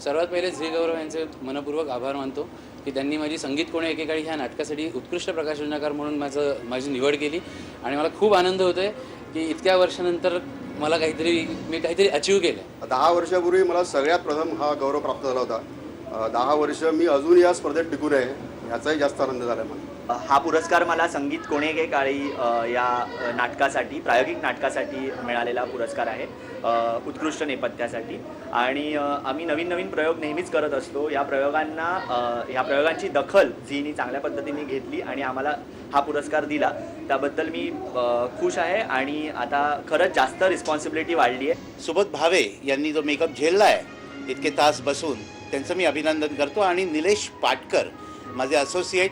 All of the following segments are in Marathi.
सर्वात पहिले झी गौरव यांचे मनपूर्वक आभार मानतो की त्यांनी माझी संगीत कोणे एकेकाळी ह्या नाटकासाठी उत्कृष्ट प्रकाशनकार म्हणून माझी निवड केली आणि मला खूप आनंद होतोय की इतक्या वर्षानंतर मी काहीतरी अचीव केलं. 10 वर्षापूर्वी मला सगळ्यात प्रथम हा गौरव प्राप्त झाला होता. 10 वर्ष मी अजून या स्पर्धेत टिकून आहे, याचाही जास्त आनंद झाला मला. हा पुरस्कार मला संगीत कोणे एकेकाळी या नाटकासाठी, प्रायोगिक नाटकासाठी मिळालेला पुरस्कार आहे, उत्कृष्ट नेपथ्यासाठी. आणि आम्ही नवीन नवीन प्रयोग नेहमीच करत असतो. ह्या प्रयोगांची दखल झीनी चांगल्या पद्धतीने घेतली आणि आम्हाला हा पुरस्कार दिला. त्याबद्दल मी खुश आहे आणि आता खरंच जास्त रिस्पॉन्सिबिलिटी वाढली आहे. सुबोध भावे यांनी जो मेकअप झेलला आहे इतके तास बसून, त्यांचं मी अभिनंदन करतो. आणि निलेश पाटकर माझे असोसिएट,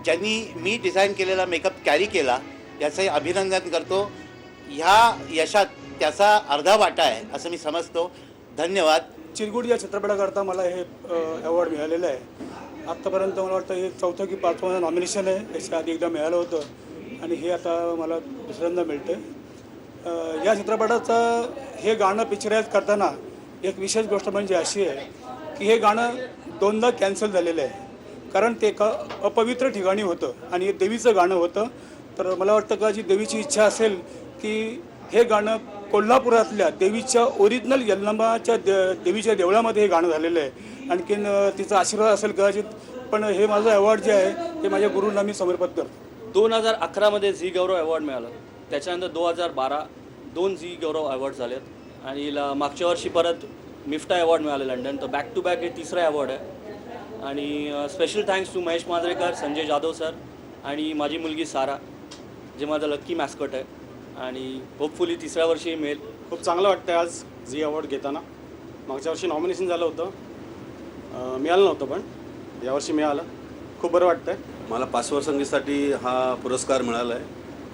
ज्यांनी मी डिझाईन केलेला मेकअप कॅरी केला, याचंही अभिनंदन करतो. ह्या यशात त्याचा अर्धा वाटा आहे असं मी समजतो. धन्यवाद. चिरगुड या चित्रपटाकरता मला हे अवॉर्ड मिळालेलं आहे. आत्तापर्यंत मला वाटतं हे 4थं की 5वं नॉमिनेशन आहे. याच्या आधी एकदा मिळालं होतं आणि हे आता मला दुसऱ्यांदा मिळतं. या चित्रपटाचं हे गाणं पिक्चराईज करताना एक विशेष गोष्ट म्हणजे अशी आहे की हे गाणं 2दा कॅन्सल झालेलं आहे, कारण ते एका अपवित्र ठिकाणी होतं आणि हे देवीचं गाणं होतं. तर मला वाटतं का जी देवीची इच्छा असेल की हे गाणं कोल्हापुरातल्या देवीच्या ओरिजिनल यल्लमाच्या देवीच्या देवळामध्ये हे गाणं झालेलं आहे. आणखीन तिचा आशीर्वाद असेल कदाचित, पण हे माझं अवॉर्ड जे आहे ते माझ्या गुरूंना मी समर्पित करतो. 2011मध्ये झी गौरव अवॉर्ड मिळालं. त्याच्यानंतर 2012 2 झी गौरव अवॉर्ड झालेत आणि मागच्या वर्षी परत मिफ्टा अवॉर्ड मिळालं लंडन. तर बॅक टू बॅक हे तिसरा अवॉर्ड आहे. आणि special thanks to Mahesh Manjrekar, Sanjay Jadhav sir आणि माझी मुलगी सारा, जे माझं लक्की मॅस्कॉट आहे आणि होपफुली तिसऱ्या वर्षी मिळेल. खूप चांगलं वाटतं आज झी अवॉर्ड घेताना. मागच्या वर्षी नॉमिनेशन झालं होतं, मिळालं नव्हतं, पण यावर्षी मिळालं. खूप बरं वाटतं आहे. मला 5 संगीतसाठी हा पुरस्कार मिळाला आहे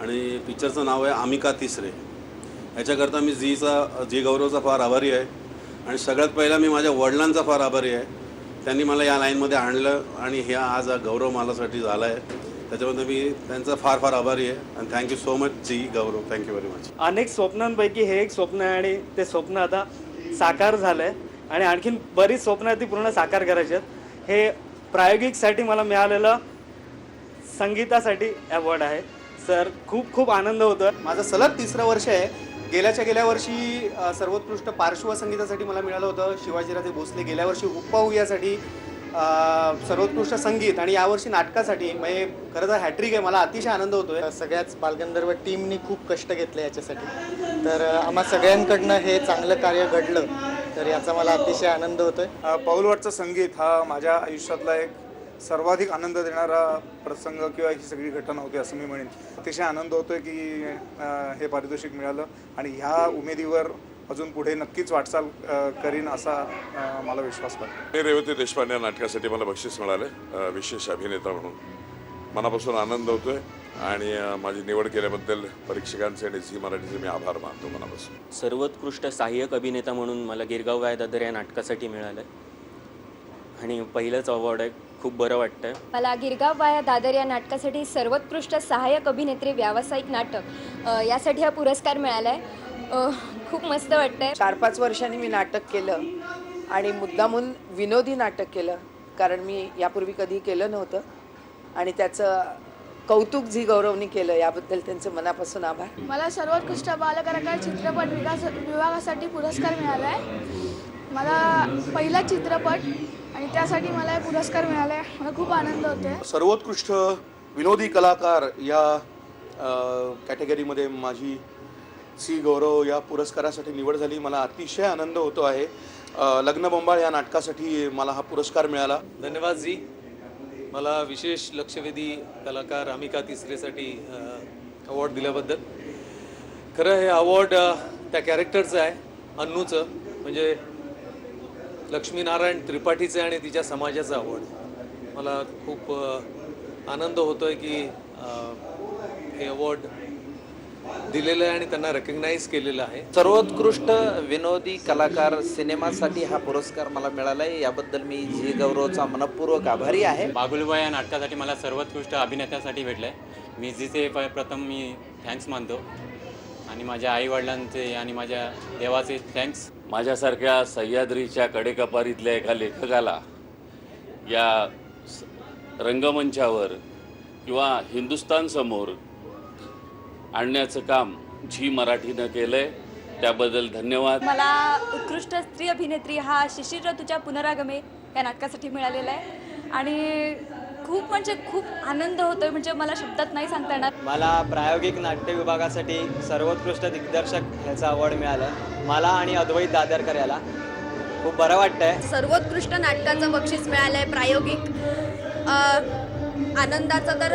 आणि पिक्चरचं नाव आहे आम्ही का तिसरे. ह्याच्याकरता मी झी गौरवचा फार आभारी आहे. आणि सगळ्यात पहिला मी माझ्या वडिलांचा फार आभारी आहे. त्यांनी मला या लाईनमध्ये आणलं आणि ह्या आज गौरव मलासाठी झाला आहे. त्याच्यामध्ये मी त्यांचा फार फार आभारी आहे. आणि thank you so much Zee Gaurav. Thank you very much. अनेक स्वप्नांपैकी हे एक स्वप्न आहे आणि ते स्वप्न आता साकार झालं आहे आणि आणखीन बरीच स्वप्न ती पूर्ण साकार करायची आहेत. हे प्रायोगिकसाठी मला मिळालेलं संगीतासाठी अवॉर्ड आहे. सर खूप खूप आनंद होतो. माझं सलग 3रं वर्ष आहे. गेल्या वर्षी सर्वोत्कृष्ट पार्श्वसंगीतासाठी मला मिळालं होतं शिवाजीराजे भोसले. गेल्या वर्षी हुप्पा यासाठी सर्वोत्कृष्ट संगीत आणि यावर्षी नाटकासाठी. म्हणजे खरं तर हॅट्रिक आहे. मला अतिशय आनंद होतो आहे. सगळ्याच बालगंधर्व टीमनी खूप कष्ट घेतले याच्यासाठी. तर आम्हा सगळ्यांकडनं हे चांगलं कार्य घडलं, तर याचा मला अतिशय आनंद होतो आहे. पाऊलवाटचं संगीत हा माझ्या आयुष्यातला एक सर्वाधिक आनंद देणारा प्रसंग किंवा ही सगळी घटना होती असं मी म्हणेन. अतिशय आनंद होतो आहे की हे पारितोषिक मिळालं आणि ह्या उमेदीवर अजून पुढे नक्कीच वाटचाल करीन असा मला विश्वास वाटतो. रेवती देशपांडे या नाटकासाठी मला बक्षीस मिळालं विशेष अभिनेता म्हणून. मनापासून आनंद होतो आहे आणि माझी निवड केल्याबद्दल परीक्षकांचे आणि झी मराठीचे मी आभार मानतो मनापासून. सर्वोत्कृष्ट सहाय्यक अभिनेता म्हणून मला गिरगाव वाया दादर या नाटकासाठी मिळालं आहे आणि पहिलंच अवॉर्ड आहे. खूप बरं वाटतं आहे. मला गिरगाव वाया दादर या नाटकासाठी सर्वोत्कृष्ट सहाय्यक अभिनेत्री व्यावसायिक नाटक यासाठी हा पुरस्कार मिळाला आहे. खूप मस्त वाटतं आहे. 4-5 वर्षांनी मी नाटक केलं आणि मुद्दामून विनोदी नाटक केलं, कारण मी यापूर्वी कधी केलं नव्हतं आणि त्याचं कौतुक झी गौरवनी केलं. याबद्दल त्यांचं मनापासून आभार. मला सर्वोत्कृष्ट बालकलाकार चित्रपट विभागासाठी पुरस्कार मिळाला आहे. मला पहिला चित्रपट आणि त्यासाठी मला हे पुरस्कार मिळाला आहे. मला खूप आनंद होतो आहे. सर्वोत्कृष्ट विनोदी कलाकार या कॅटेगरीमध्ये माझी झी गौरव या पुरस्कारासाठी निवड झाली. मला अतिशय आनंद होतो आहे. लग्न बंबाळ या नाटकासाठी मला हा पुरस्कार मिळाला. धन्यवाद झी. मला विशेष लक्षवेधी कलाकार अमिका तिसरेसाठी अवॉर्ड दिल्याबद्दल. खरं हे अवॉर्ड त्या कॅरेक्टरचं आहे, अन्नूचं, म्हणजे लक्ष्मीनारायण त्रिपाठीचं आणि तिच्या समाजाचं अवॉर्ड. मला खूप आनंद होतो आहे की हे अवॉर्ड दिलेलं आहे आणि त्यांना रेकग्नाइज केलेलं आहे. सर्वोत्कृष्ट विनोदी कलाकार सिनेमासाठी हा पुरस्कार मला मिळाला आहे. याबद्दल मी झी गौरवचा मनपूर्वक आभारी आहे. बागुलबा या नाटकासाठी मला सर्वोत्कृष्ट अभिनेत्यासाठी भेटलं आहे. मी झीचे प्रथम मी थँक्स मानतो. आणि माझ्या आईवडिलांचे आणि माझ्या देवाचे थँक्स. माझ्यासारख्या सह्याद्रीच्या कडेकपारीतल्या एका लेखकाला या रंगमंचावर किंवा हिंदुस्थानसमोर आणण्याचं काम झी मराठीनं केलंय, त्याबद्दल धन्यवाद. मला उत्कृष्ट स्त्री अभिनेत्री हा शिशिर ऋतूच्या पुनरागमे या नाटकासाठी मिळालेला आहे आणि खूप म्हणजे खूप आनंद होतोय, म्हणजे मला शब्दात नाही सांगता येणार. मला प्रायोगिक नाट्य विभागासाठी सर्वोत्कृष्ट दिग्दर्शक ह्याचा अवॉर्ड मिळाला आहे. मला आणि अद्वैत दादरकर याला खूप बरं वाटतंय. सर्वोत्कृष्ट नाटकाचं बक्षीस मिळालं आहे प्रायोगिक. आनंदाचं तर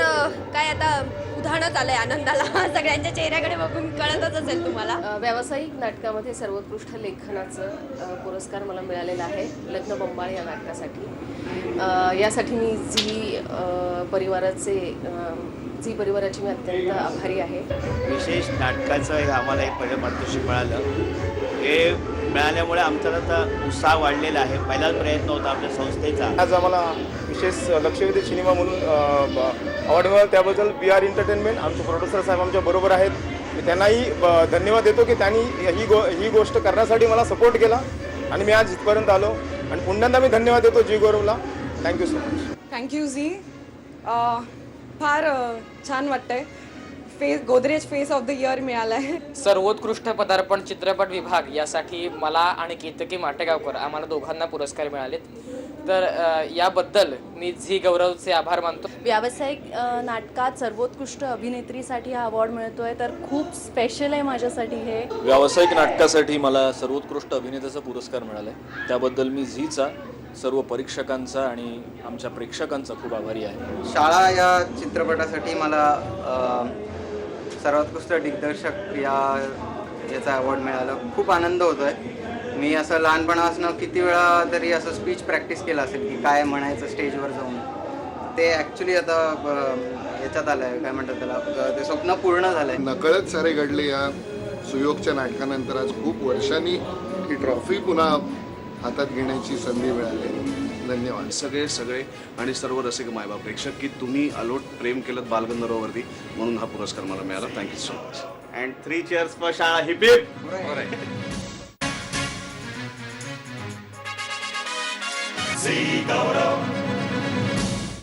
काय आता उदाहरणच आलंय आनंदाला. सगळ्यांच्या चेहऱ्याकडे बघून कळतच असेल तुम्हाला. व्यावसायिक नाटकामध्ये सर्वोत्कृष्ट लेखनाचं पुरस्कार मला मिळालेला आहे लग्न बंबाळ या नाटकासाठी. यासाठी मी झी परिवाराची मी अत्यंत आभारी आहे. विशेष नाटकाचं हे आम्हाला एक पहिलं पारितोषिक मिळालं. हे मिळाल्यामुळे आमचा आता उत्साह वाढलेला आहे. पहिलाच प्रयत्न होता आपल्या संस्थेचा. आज आम्हाला विशेष लक्षवेधी सिनेमा म्हणून अवॉर्ड मिळाला, त्याबद्दल BR एंटरटेनमेंट आमचे प्रोड्युसर साहेब आमच्या बरोबर आहेत. मी त्यांनाही धन्यवाद देतो की त्यांनी ही गोष्ट करण्यासाठी मला सपोर्ट केला आणि मी आज इथपर्यंत आलो. आणि पुन्हा मी धन्यवाद देतो जी गौरवला. Thank you so much. Thank you Zee. फार छान वाटतंय. Godrej face of the year मिळाला आहे. सर्वोत्कृष्ट पदार्पण चित्रपट विभाग यासाठी मला आणि केतकी माटेगावकर आम्हाला दोघांना पुरस्कार मिळालेत. तर याबद्दल मी झी गौरवचे आभार मानतो. व्यावसायिक नाटकात सर्वोत्कृष्ट अभिनेत्रीसाठी हा अवॉर्ड मिळतोय तर खूप स्पेशल आहे माझ्यासाठी हे. व्यावसायिक नाटकासाठी मला सर्वोत्कृष्ट अभिनेत्याचा पुरस्कार मिळाला आहे. त्याबद्दल मी झीचा सर्व परीक्षकांचा आणि आमच्या प्रेक्षकांचा खूप आभारी आहे. शाळा या चित्रपटासाठी मला सर्वोत्कृष्ट दिग्दर्शक याचा अवॉर्ड मिळाला. खूप आनंद होतो आहे. मी असं लहानपणापासून किती वेळा तरी असं स्पीच प्रॅक्टिस केलं असेल की काय म्हणायचं स्टेजवर जाऊन. ते ॲक्च्युली आता याच्यात आलं आहे, काय म्हणतात त्याला, ते स्वप्न पूर्ण झालं आहे. नकळत सारे घडले या सुयोगच्या नाटकानंतर आज खूप वर्षांनी ही ट्रॉफी पुन्हा हातात घेण्याची संधी मिळाली. धन्यवाद सगळे आणि सर्व रसिक मायबाप प्रेक्षक की तुम्ही अलोट प्रेम केलं बालगंधर्ववरती, म्हणून हा पुरस्कार मला मिळाला. Thank you so much. And 3 cheers for शाळा. Hip hip. झी गौरव.